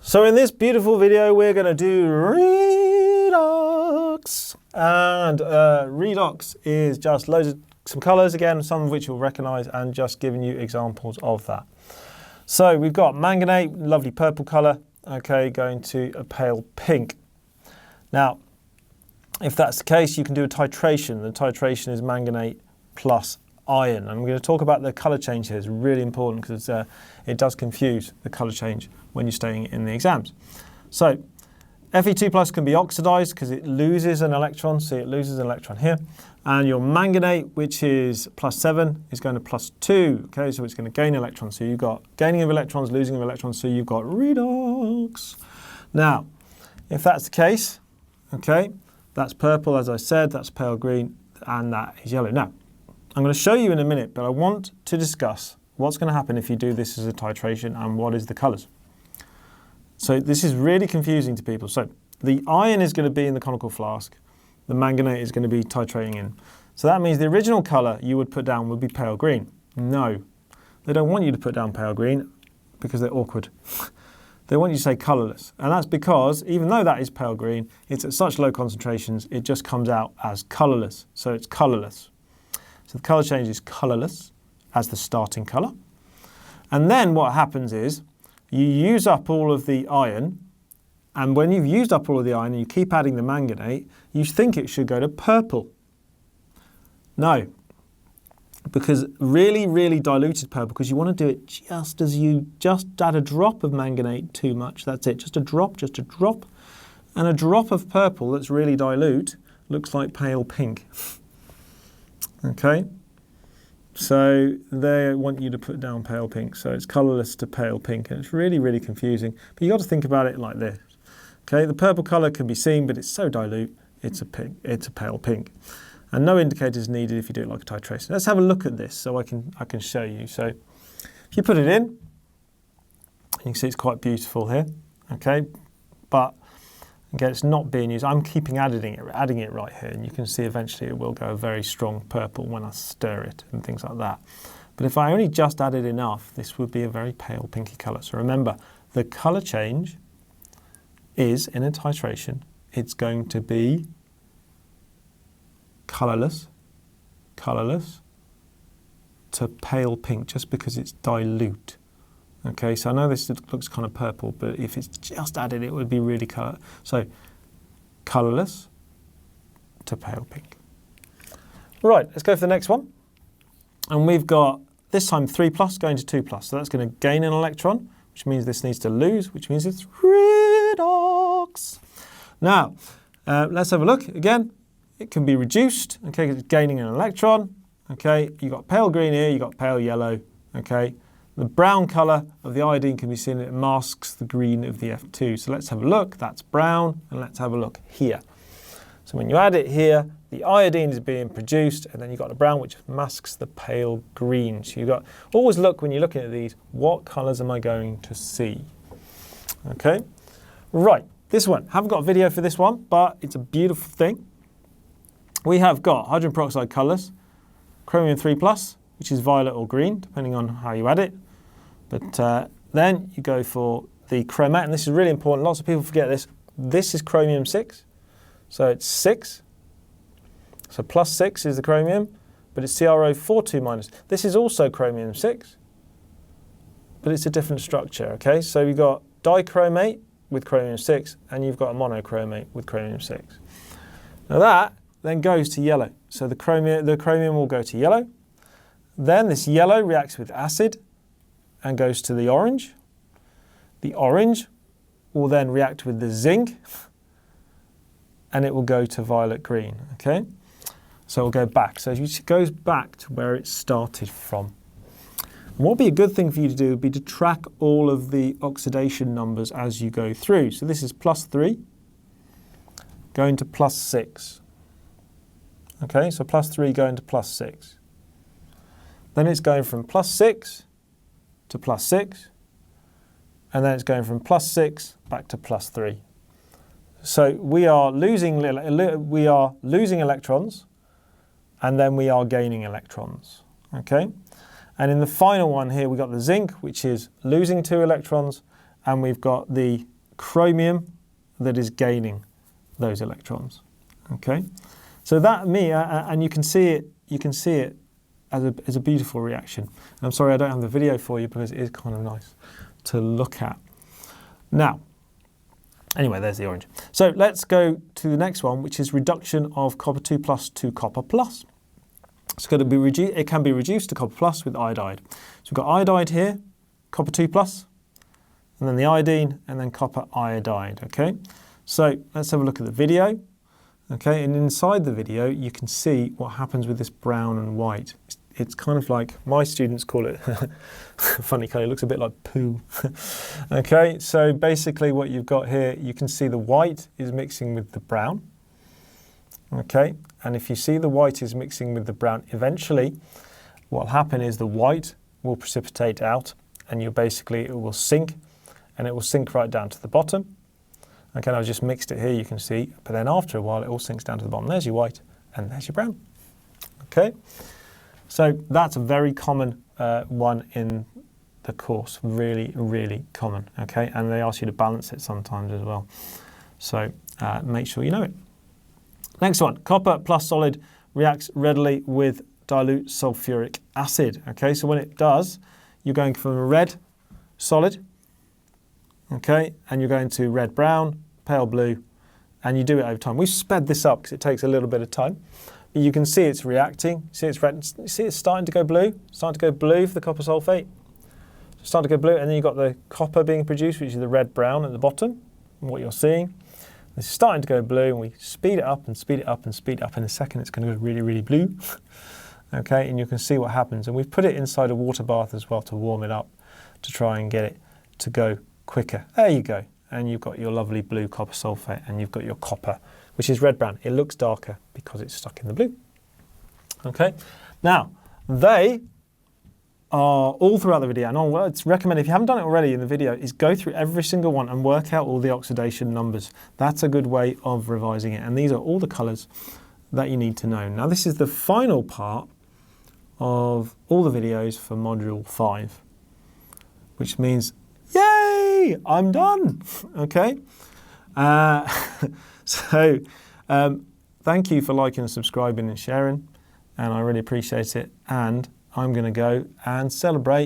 So in this beautiful video, we're going to do Redox. And Redox is just some colors again, some of which you'll recognize, and just giving you examples of that. So we've got manganate, lovely purple color, okay, going to a pale pink. Now, if that's the case, you can do a titration. The titration is manganate plus iron. And we're going to talk about the color change here. It's really important because it does confuse the color change when you're studying it in the exams. So Fe2 plus can be oxidized because it loses an electron. See, it loses an electron here. And your manganate, which is +7, is going to +2. Okay, so it's going to gain electrons. So you've got gaining of electrons, losing of electrons. So you've got redox. Now, if that's the case, okay, that's purple, as I said, that's pale green, and that is yellow. Now, I'm going to show you in a minute, but I want to discuss what's going to happen if you do this as a titration and what is the colours. So this is really confusing to people. So the iron is going to be in the conical flask. The manganate is going to be titrating in. So that means the original colour you would put down would be pale green. No, they don't want you to put down pale green because they're awkward. They want you to say colourless. And that's because even though that is pale green, it's at such low concentrations, it just comes out as colourless. So it's colourless. So the colour change is colourless as the starting colour. And then what happens is you use up all of the iron, and when you've used up all of the iron and you keep adding the manganate, you think it should go to purple. No, because really, really diluted purple, because you want to do it just as you just add a drop of manganate too much. That's it, just a drop. And a drop of purple that's really dilute looks like pale pink. Okay, so they want you to put down pale pink, so it's colourless to pale pink, and it's really, really confusing. But you've got to think about it like this. Okay, the purple colour can be seen, but it's so dilute, it's a pale pink. And no indicators needed if you do it like a titration. Let's have a look at this so I can show you. So if you put it in, you can see it's quite beautiful here. Okay, but again, it's not being used. I'm keeping adding it right here, and you can see eventually it will go a very strong purple when I stir it and things like that. But if I only just added enough, this would be a very pale pinky colour. So remember, the colour change is in a titration. It's going to be colourless to pale pink, just because it's dilute. Okay, so I know this looks kind of purple, but if it's just added, it would be really colour. So, colourless to pale pink. Right, let's go for the next one. And we've got, this time 3 plus going to 2 plus. So that's going to gain an electron, which means this needs to lose, which means it's redox. Now, let's have a look again. It can be reduced, okay, because it's gaining an electron. Okay, you've got pale green here, you've got pale yellow, okay. The brown colour of the iodine can be seen, it masks the green of the F2. So let's have a look, that's brown, and let's have a look here. So when you add it here, the iodine is being produced, and then you've got the brown, which masks the pale green. So you've got, always look when you're looking at these, what colours am I going to see? Okay, right, this one, haven't got a video for this one, but it's a beautiful thing. We have got hydrogen peroxide colourless, chromium 3 plus, which is violet or green, depending on how you add it. But then you go for the chromate, and this is really important. Lots of people forget this. This is chromium 6, so it's 6. So +6 is the chromium, but it's CrO42 minus. This is also chromium 6, but it's a different structure, okay? So you've got dichromate with chromium 6, and you've got a monochromate with chromium 6. Now that then goes to yellow. So the chromium will go to yellow. Then this yellow reacts with acid and goes to the orange. The orange will then react with the zinc, and it will go to violet green, okay? So it will go back. So it goes back to where it started from. And what would be a good thing for you to do would be to track all of the oxidation numbers as you go through. So this is +3 going to +6. Okay, so +3 going to +6. Then it's going from +6 to +6, and then it's going from +6 back to +3. So we are losing electrons, and then we are gaining electrons. Okay, And in the final one here, we've got the zinc, which is losing 2 electrons, and we've got the chromium that is gaining those electrons. Okay, so that and you can see it as a beautiful reaction. And I'm sorry I don't have the video for you because it is kind of nice to look at. Now, anyway, there's the orange. So let's go to the next one, which is reduction of copper 2 plus to copper plus. It's going to be it can be reduced to copper plus with iodide. So we've got iodide here, copper 2 plus, and then the iodine, and then copper iodide. Okay, so let's have a look at the video. Okay, and inside the video, you can see what happens with this brown and white. It's kind of like, my students call it, funny colour, it looks a bit like poo. Okay, so basically what you've got here, you can see the white is mixing with the brown. Okay, and if you see the white is mixing with the brown, eventually what will happen is the white will precipitate out, and it will sink, and it will sink right down to the bottom. Okay, I've just mixed it here, you can see, but then after a while it all sinks down to the bottom. There's your white, and there's your brown. Okay, so that's a very common one in the course, really, really common. Okay, and they ask you to balance it sometimes as well. So make sure you know it. Next one, copper plus solid reacts readily with dilute sulfuric acid. Okay, so when it does, you're going from a red solid, okay, and you're going to red brown, pale blue, and you do it over time. We've sped this up because it takes a little bit of time. But you can see it's reacting. See it's starting to go blue. Starting to go blue for the copper sulfate. Starting to go blue, and then you've got the copper being produced, which is the red brown at the bottom. And what you're seeing, it's starting to go blue, and we speed it up and speed it up and speed it up. In a second, it's going to go really, really blue. Okay, and you can see what happens. And we've put it inside a water bath as well to warm it up, to try and get it to go quicker. There you go. And you've got your lovely blue copper sulfate, and you've got your copper, which is red-brown. It looks darker because it's stuck in the blue. Okay. Now, they are all throughout the video, and what I'd recommend, if you haven't done it already in the video, is go through every single one and work out all the oxidation numbers. That's a good way of revising it. And these are all the colours that you need to know. Now, this is the final part of all the videos for Module 5, which means, yay, I'm done. Okay. So thank you for liking and subscribing and sharing, and I really appreciate it. And I'm going to go and celebrate